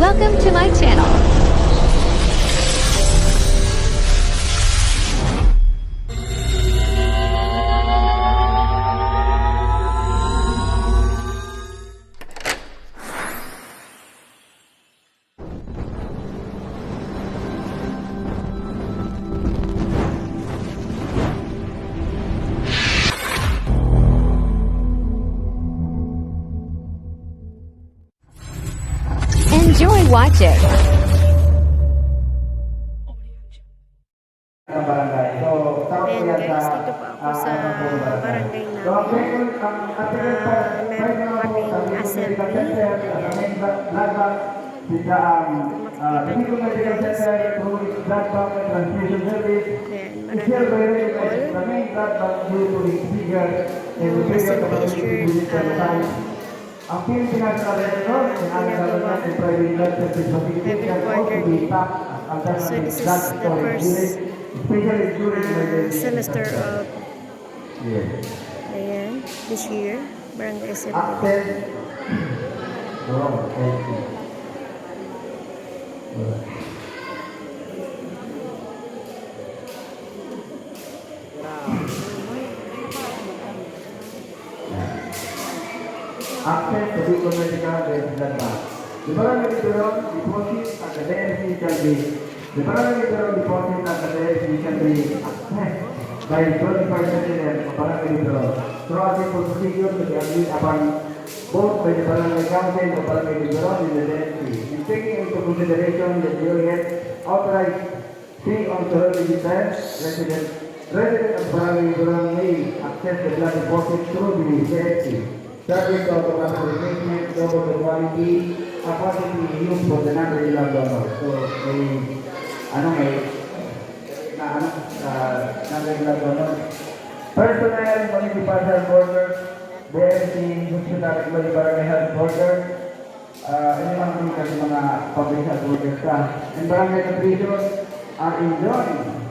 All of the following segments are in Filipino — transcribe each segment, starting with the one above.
Welcome to my channel. Enjoy watching. Ayan guys, dito po ako sa barangay namin. Meron po kaming assembly. Ayan. Makikita niyo po guys. Ayan, maraming people. Assembly is your ang Pilipinas na rin ito, ginagawa every quarter day. So this is the first semester of ayan, this year, Barangay Assembly. Access to Bicol Medical Resident Bank. The Barangay Litoral deposit at the DNC shall be the Barangay Litoral deposit at the DNC shall be accessed by 25 residents of Barangay Litoral throughout the procedure to be agreed upon both by the Barangay Council of Barangay Litoral and the DNC. In taking into consideration the unit authorized fee on the resident of Barangay Litoral may access the blood deposit through the DNC. Subject of the replacement over the quality possibly used for the non-regular donor. So, non-regular donor. Personnel, municipal health workers, BMC, National Barangay Health Workers, any man din kasi mga public health workers ka. And barangay nutrition are enjoined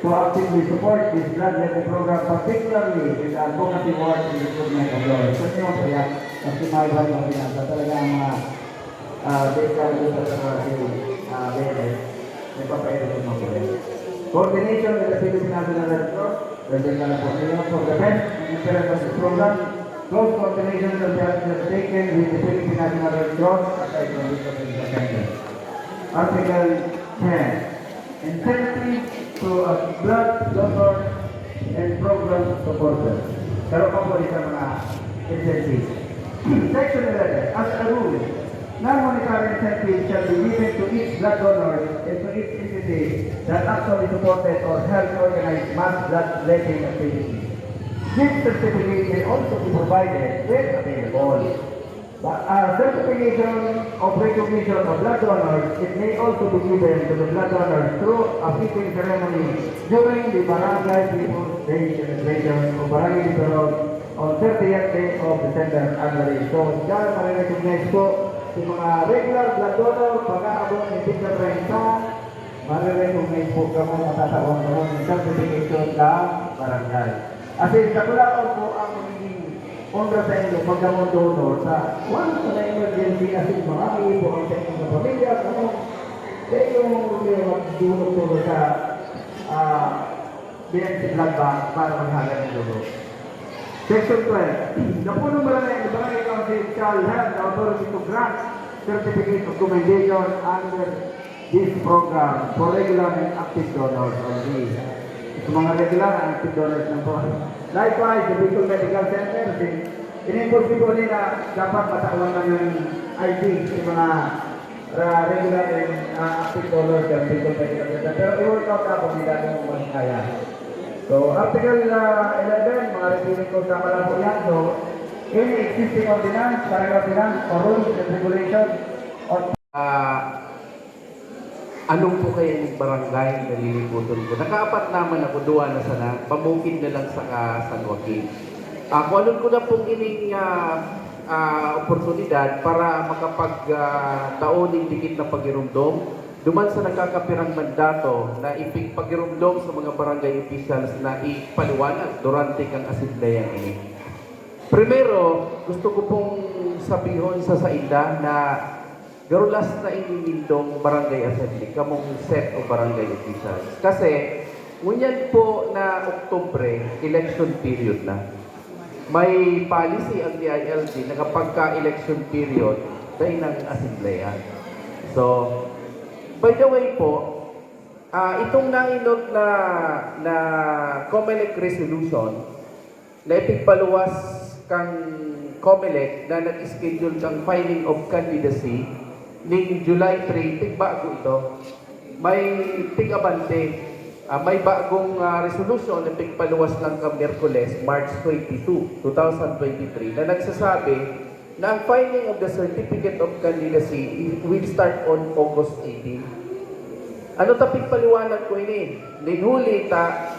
to actively support this blood levy program, particularly with the advocacy work in the recruitment of lawyers. Kasi yung kaya, kasi may iba yung pinasa, talaga ang mga data dito sa mga BLS, may papaito sa mga BLS. Coordination with the Philippine National Red Cross, present na po nila for the best interest of this program. Close coordination shall be undertaken with the Philippine National Red Cross aside from the Philippine. Article 10. Incentive to a blood donor and program supporters. Pero pa po sa mga incentives. Section 11. As a rule, non-monetary incentives shall be given to each blood donor and to each entity that actually supported or helped organize mass bloodletting activities. This certificate may also be provided when available. Certification of recognition of blood donors, it may also be given to the blood donors through a fitting ceremony during the Barangay People's Day celebration of Barangay Litoral on 30th day of December annually. So, dyan marirecognize po yung mga regular blood donor pag-aabot ng December 30, marirecognize po kamo matataon naman yung certification ng barangay. Kasi sa Culaon po ang magiging kontra sa inyo pagkamong donor sa once na emergency kasi marami po ang sa inyong pamilya kung kayo magdunod sa BNC Blood Bank para maghalag ng donor. Section 12. The Punong Barangay Council shall have the authority to grant certificate of commendation under this program for regular and active donors only. Sa mga regular and active donors na po. Likewise, the Bicol Medical Center, in-impose po nila dapat matawan na yung ID sa mga regular and active donors ng Bicol Medical Center. Pero i-work out na po nila kung mas kaya. So, Article 11, mga repiling ko sa pala po yan. So, any existing ordinance, current ordinance, or rules and regulations, or anong po kaya yung barangay na nililiputan ko? Nakaapat naman ako duwa na sana, pamukid na lang sa San Joaquin. Kung anong ko na pong ining oportunidad para makapag-taoning dikit na pagirumdom, duman sa nakakapirang mandato na ipagpagirumdom sa mga barangay officials na ipaliwanag durante kang asidlayan ini. Primero, gusto ko pong sabihin sa inda na garulas na inimindong barangay assembly, kamong set o barangay officials. Kasi, ngunyan po na Oktubre, election period na. May policy ang DILG na kapag ka-election period, dahil ng assembleya. So, by the way po, itong nainot na COMELEC resolution na ipigpaluwas kang COMELEC na nag-schedule kang filing of candidacy ning July 3, tigbago ito. May tigabante, may bagong resolution na ipigpaluwas lang kang Miyerkules, March 22, 2023 na nagsasabi na ang filing of the certificate of candidacy will start on August 18. Ano tapig paliwanag ko ini? Linhuli ta,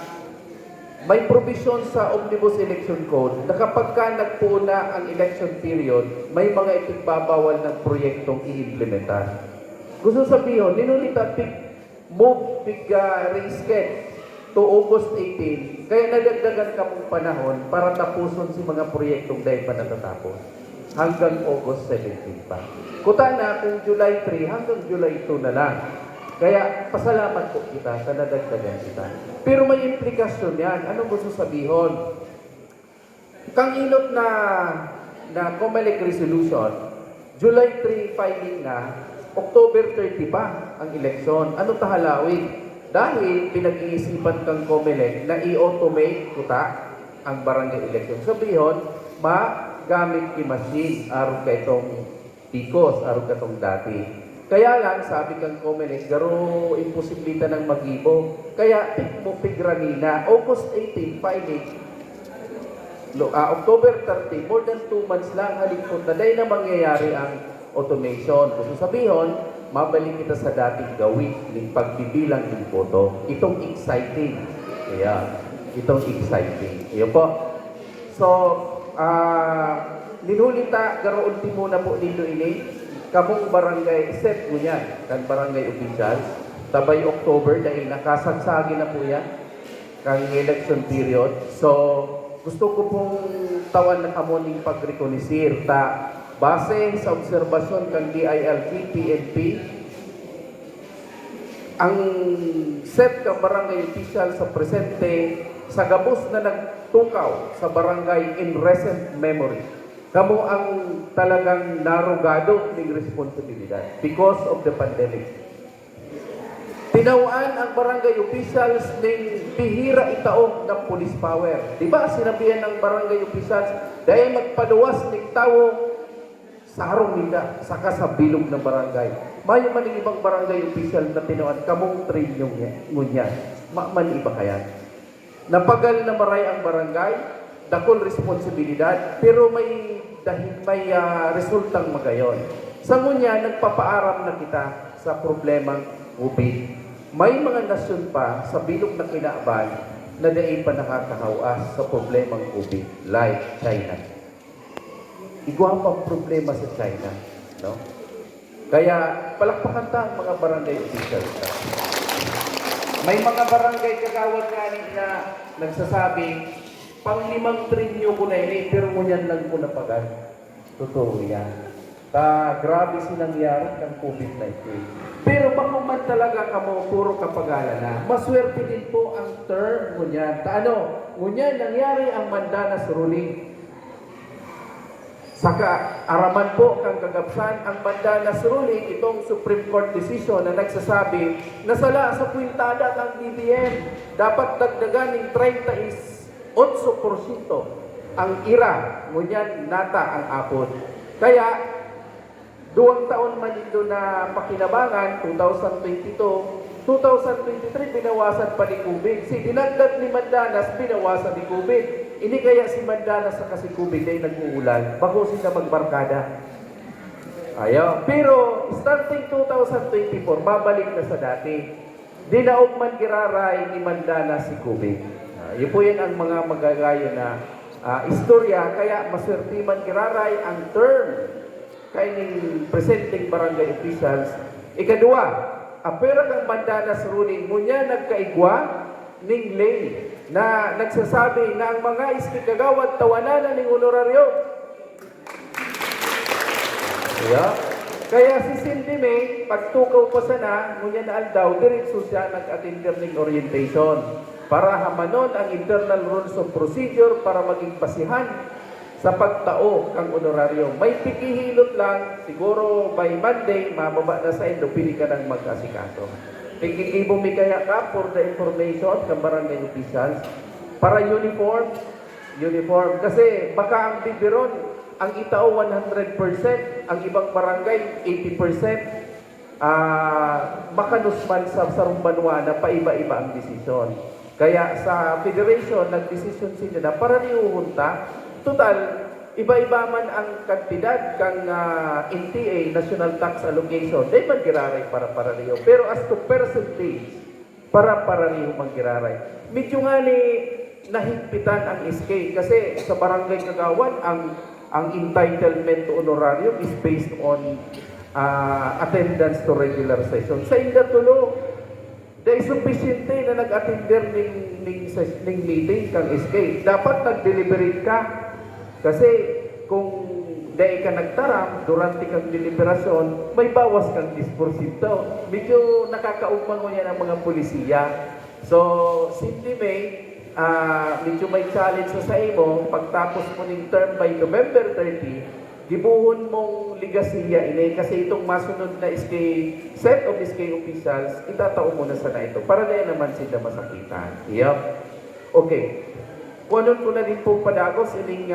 may provision sa Omnibus Election Code na kapag ka nagpuna ang election period, may mga ipigbabawal ng proyektong i-implementar. Gusto sabihin, linhuli ta, move, reschedule to August 18, kaya nadagdagan ka mong panahon para tapuson si mga proyektong dahil pa natatapos. Hanggang August 17 pa. Kuta na kung July 3 hanggang July 2 na lang. Kaya pasalamat po kita sa nadagdagan kita. Pero may implikasyon yan. Anong gusto sabihin? Kang inot na COMELEC resolution, July 3 filing na, October 30 pa ang eleksyon. Ano tahalawin? Dahil pinag-iisipan kang COMELEC na i-automate kuta ang barangay election. Sabihin, gamit ki machine, araw ka itong tikos, araw ka itong dati. Kaya lang, sabi kang COMELEC, garo imposibilita ng mag-ibo. Kaya, pigranina, August 18, filing, October 30, more than 2 months lang, halipot na dahil na mangyayari ang automation. Kung sabihin, mabalik kita sa dating gawin, ng pagbibilang ng boto. Itong exciting. Kaya, itong exciting. Iyon po. So, linulita, garo ultimo na po dito ini, kamong barangay, set mo yan, kan barangay officials, tabay October, dahil nakasagsagi na po yan, kang election period. So, gusto ko pong tawan na kamuning pag-reconisir, base sa obserbasyon kang DILG, PNP, ang set ka barangay official sa presente sa gabos na nagtukaw sa barangay in recent memory. Kamo ang talagang narugado ng responsibilidad because of the pandemic. Tinawaan ang barangay officials ng bihira itaong ng police power. Diba sinabihan ng barangay officials dahil magpaluwas ng tao sa harong nila, saka sa bilog ng barangay. Mayo man ng ibang barangay official na tinawaan, kamong train yung ngunya. Man iba kaya. Napagal na maray ang barangay, dakol responsibilidad, pero may resultang magayon. Sa ngunya, nagpapaaram na kita sa problemang COVID. May mga nasyon pa sa bilog na kinaaban na dahil pa nakakahawas sa problemang COVID, like China. Igwa pang problema sa China, no? Kaya palakpakan ta ang mga barangay officials. May mga barangay kagawad na nagsasabi, pang 5 trilyon ko na ini, pero ngunyan lang ko napagal. Totoo yan. Grabe sinangyari kang COVID-19. Pero baka man talaga kamo puro kapagalan na, maswerte din po ang term ngunyan. Ngunyan nangyari ang Mandanas ruling. Saka araman po kang kagabsan ang Mandanas ruling, itong Supreme Court decision na nagsasabi na sala sa kwintada ng BBM dapat dagdagan ng 38% ang ira, ngunyan nata ang apod. Kaya 2 taon man ito na pakinabangan, 2022, 2023 binawasan pa ni Kubig. Si dinagdag ni Mandanas, binawasan ni Kubig. Ini kaya si Mandanas sa kasi Kubig ay nag-uulan, bago sila magbarkada. Ayaw. Pero starting 2024, babalik na sa dati. Dinaog man giraray ni Mandanas si Kubig. Yun po yan ang mga magagayo na istorya. Kaya maswerte man giraray ang term kay ning presenting barangay officials. Ikadua, apera kang Mandanas ruling, ngunya nagkaigwa ning lay na nagsasabi na ang mga istikagawad tawanan ng honoraryo. Yeah. Kaya si Cindy May, pagtukaw pa sana, ngunya na aldaw, diretso siya nag-attender ng orientation para hamanon ang internal rules of procedure para maging basihan sa pagtao kang honoraryo. May pikihilot lang, siguro by Monday, mababa na sa endo, pili ka ng mag-asikaso. Tingkikibo mi kaya ka for the information ng barangay officials para uniform. Kasi baka ang bibiron, ang itao 100%, ang ibang barangay 80%, makanusman sa Sarumbanwa na paiba-iba ang desisyon. Kaya sa federation, nag-desisyon sila na para niuhunta, total, iba-iba man ang kantidad kang NTA, National Tax Allocation, di man giraray para paraliho. Pero as to percentage, para paraliho man giraray. Medyo nga ni nahigpitan ang SK kasi sa barangay Kagawan, ang entitlement to honorarium is based on attendance to regular session. Sa inda tulo, dahil sufficient na nag-attender ng meeting kang SK. Dapat nag-deliberate ka. Kasi kung dahil ka nagtaram, durante kang deliberasyon, may bawas kang 10%. Medyo nakakaugman mo yan ang mga polisiya. So, Cindy May, medyo may challenge sa imo, pagtapos mo ng term by November 30, gibuhon mong ligasiya ini kasi itong masunod na set of SK officials, itatao mo na sana ito para na naman sila masakitan. Yep. Okay. Kunon ko na din po padagos ining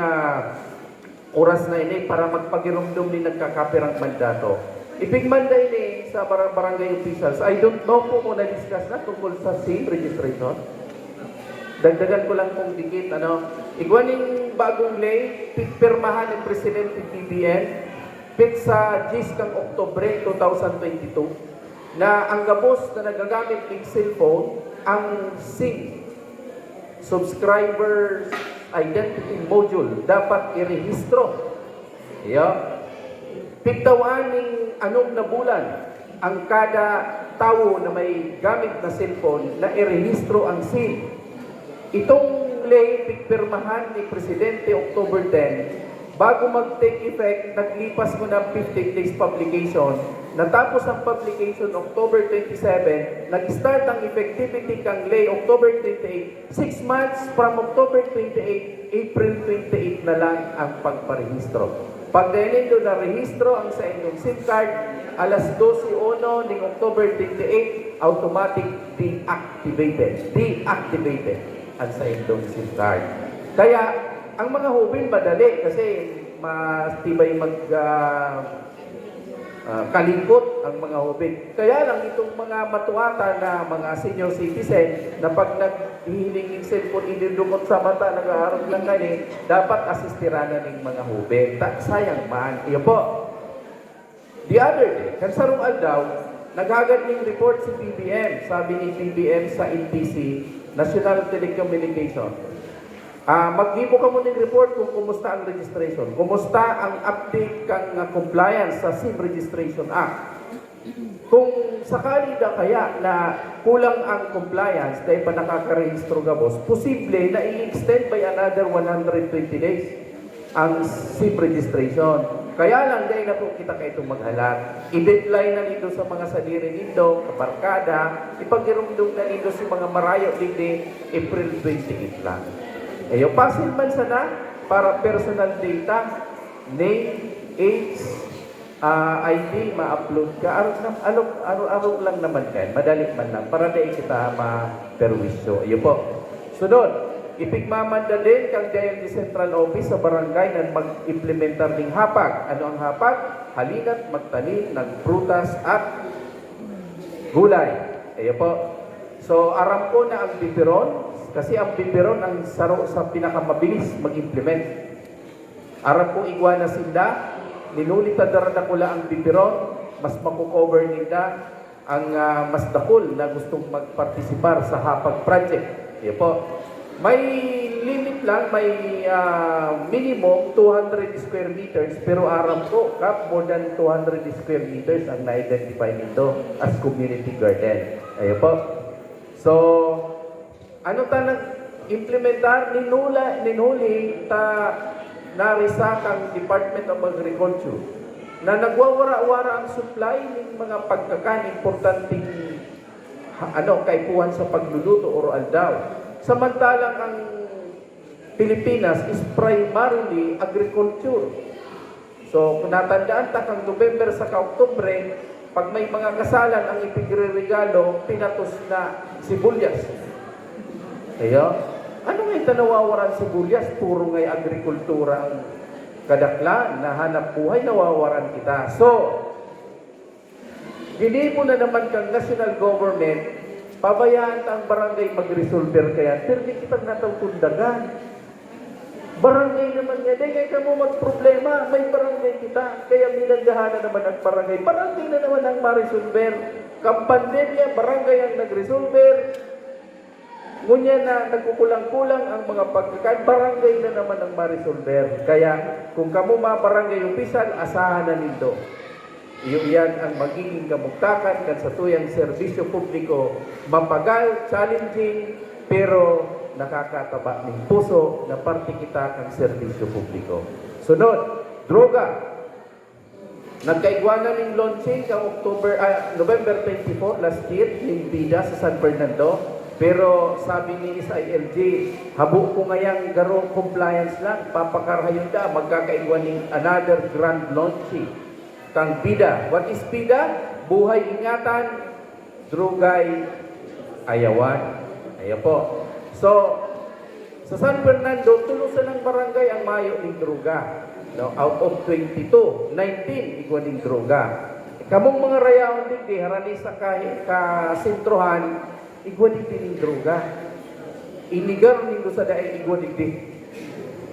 oras na ini para magpagirumdum ni nagkakapirang mandato. Ibig manda ini sa barangay officials. I don't know po kung na-discuss na tungkol sa SIM registration. Dagdagan ko lang pong dikit. Igwaning bagong lay, pirmahan ng Presidente PBN, pit sa GIS kang Oktobre 2022, na ang gabos na nagagamit ng cellphone, ang SIM, Subscriber Identity Module, dapat irehistro. Pigtawaan ng anong na bulan ang kada tao na may gamit na cellphone na irehistro ang SIM. Itong lay pigpirmahan ni Presidente October 10, bago mag-take effect, naglipas mo ng 15 days publication. Natapos ang publication October 27, nag-start ang effectivity kang lay October 28, 6 months from October 28, April 28 na lang ang pagparehistro. Pag dahil na rehistro ang sa inyong SIM card, alas 12:01 ng October 28, automatic deactivated ang sa inyong SIM card. Kaya, ang mga hubin madali kasi mas tibay kalingkot ang mga hubin. Kaya lang itong mga matuwata na mga senior citizen na pag naghihiling ng cellphone, inilukot sa mata, nag-aaral lang kani, dapat asistiranan ng mga hubin. Sayang man. Iyo po. The other day, kansarong aldaw, naghagad ng report si PBM. Sabi ni PBM sa NTC, National Telecommunication. Mag-gibo ka mo ng report kung kumusta ang registration. Kumusta ang update kang compliance sa SIM Registration Act. Kung sakali na kaya na kulang ang compliance dahil pa nakaka-registro gabos, posible na i-extend by another 120 days ang SIM registration. Kaya lang dahil na po kita kayo itong maghalat. I-deadline na nito sa mga sadiri nito, kabarkada, ipag-irumdum na nito sa mga marayo dito, April 28 lang. Pasil man sana para personal data, name, age, ID, ma-upload ka. Araw lang naman yan. Madali man lang. Para na kita ma-perwisyo. Po. Sunod, ipigmamanda din kang DMD Central Office sa barangay na mag-implementar ng hapag. Ano ang hapag? Halina't magtanim ng prutas at gulay. Po. So, aram ko na ang biberon. Kasi ang biberon ang saro sa pinakamabilis mag-implement. Aram ko igwa na sinda, ninulita darada ko lang ang biberon, mas makukover nila ang mas dakol na gustong magpartisipar sa hapag project. Po. May limit lang, may minimum 200 square meters, pero aram ko, more than 200 square meters ang na-identify nito as community garden. Po. So, ano ta nag-implementar? Ninuli ta narisa kang Department of Agriculture. na nagwawara-wara ang supply ng mga pagkakan importanteng kaipuhan sa pagluluto o aldaw. Samantalang ang Pilipinas is primarily agriculture. So, kung natandaan ta kang November sa Oktubre, pag may mga kasalan ang ipigre-regalo, pinatos na sibuyas. Kaya, ano nga ito nawawaran sibuyas? Puro nga'y agrikultura ang kadaklan, na hanap buhay, nawawaran kita. So, hindi mo na naman kang national government, pabayaan ang barangay mag-resolver kaya, pero di kitang natawtundagan. Barangay naman niya, di kaya mo magproblema, may barangay kita, kaya minagdahanan naman ang barangay. Barangay na naman ang ma-resolver. Kampandemya, barangay ang nag-resolver. Ngunya na nagkukulang-kulang ang mga pagkakan, barangay na naman ang ma-resolver. Kaya kung kamo barangay opisyal, asahan na nindo. Iyan ang magiging kamugtakan kan sa tuyang serbisyo publiko, mapagal, challenging, pero nakakataba ng puso na parte kita kang serbisyo publiko. Sunod, droga. Nagkaigwanan ng launching kang November 24 last year ng bida sa San Fernando. Pero sabi ni SILG, habo ko ngayang garo compliance lang, papakarayon da, magkakaigwan ng another grand launching kang bida. What is bida? Buhay ingatan, drogay ayawan. Ayan po. So, sa San Fernando, tulusan ng barangay ang mayo ng droga. No, out of 22, 19 igwan ng droga. Kamong mga rayaon digdi, harani sa kasentrohan, igwan din ng droga. Inigar nindo sa daay igwan digdi.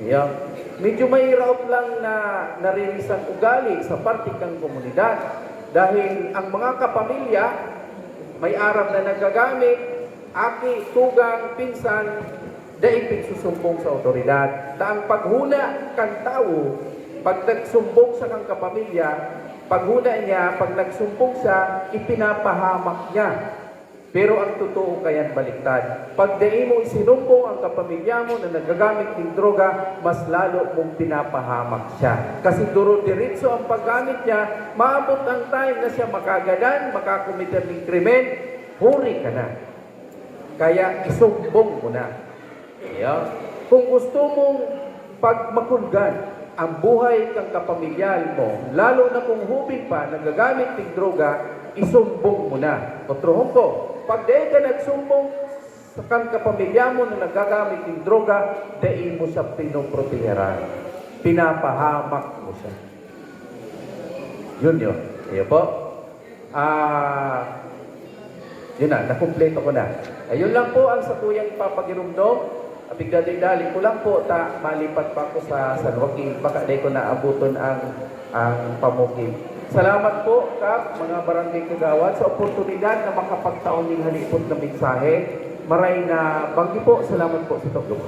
Yeah. Medyo mahirap lang na narinisang ugali sa parte kang komunidad. Dahil ang mga kapamilya, may arab na nagagamit, aki, tugang, pinsan, daig susumbong sa otoridad. Na ang paghuna kang tao, pag nagsumbong sa kang kapamilya, paghuna niya, pag nagsumbong siya, ipinapahamak niya. Pero ang totoo kayan baliktad. Pag dai mo isinumbong ang kapamilya mo na nagagamit ng droga, mas lalo mong pinapahamak siya. Kasi duro-diritso ang paggamit niya, maabot ang time na siya makagadan, makakomiter ng krimen, huri ka na. Kaya isumbong mo na. Yeah. Kung gusto mong pagmakulgan ang buhay kang kapamilyal mo, lalo na kung hubig pa, nagagamit ng droga, isumbong mo na. Otrohon ko, pag dahil ka nagsumbong sa kang kapamilya mo na nagagamit ng droga, dahil mo siya pinoproteheran. Pinapahamak mo siya. Yun. Ayan po. Yun na, nakumpleto ko na. Ayun lang po ang sa tuyang ipapagirumdom. Abigdali-dali ko lang po, malipat pa ako sa San Joaquin, baka di ko naabuton ang pamukid. Salamat po, Kap, mga barangay kagawad, sa oportunidad na makapagtaon ng halipot na mensahe. Maray na banggi po, salamat po sa tugtog.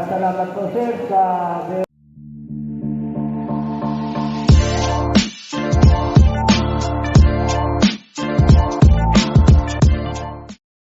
Salamat po sir sa